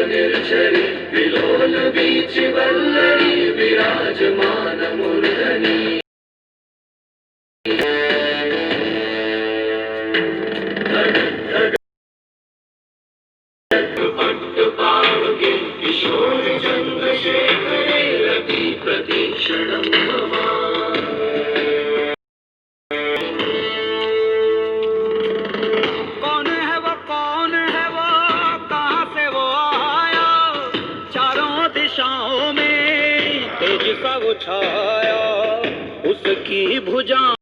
निर्झरी विलोल beach Vallari विराजमान मूर्धनी पट्ट पावके किशोर चंद्रशेखरे रति प्रतीक्षणं मम। दिशाओं में तेज सा वो छाया, उसकी भुजाएं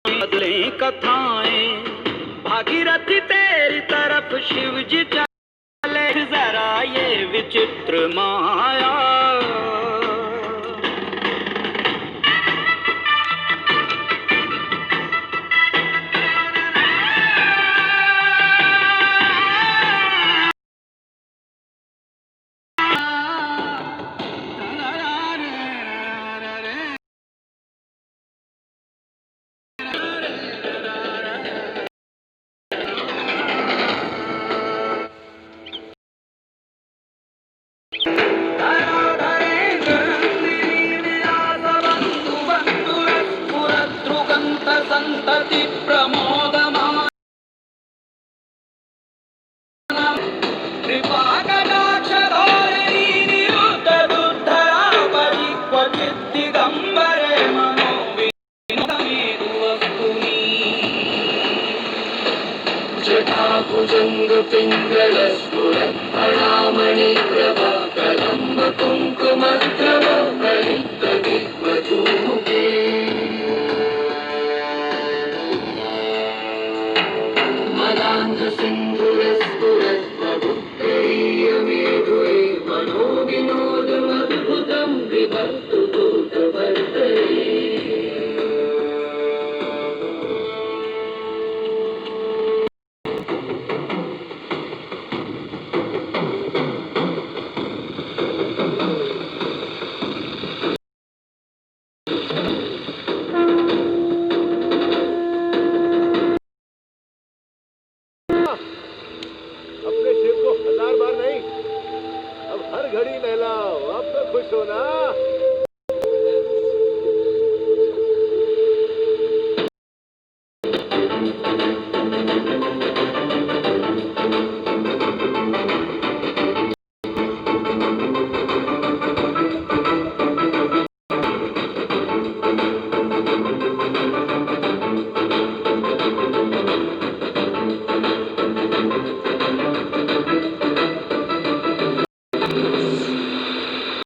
बदले कथाएं, भागीरथी तेरी तरफ शिव जी चले, जरा ये विचित्र माया। संतति प्रमोदमान कृपा कटाक्ष धोरणी निरुद्ध दुर्धरा परिक्वचित् दिगंबरे मनोविनोदमेतु वस्तुनि। जटाभुजंग पिंगल स्फुरत् फणामणि प्रभा कदम्ब कुंकुमद्रव बलि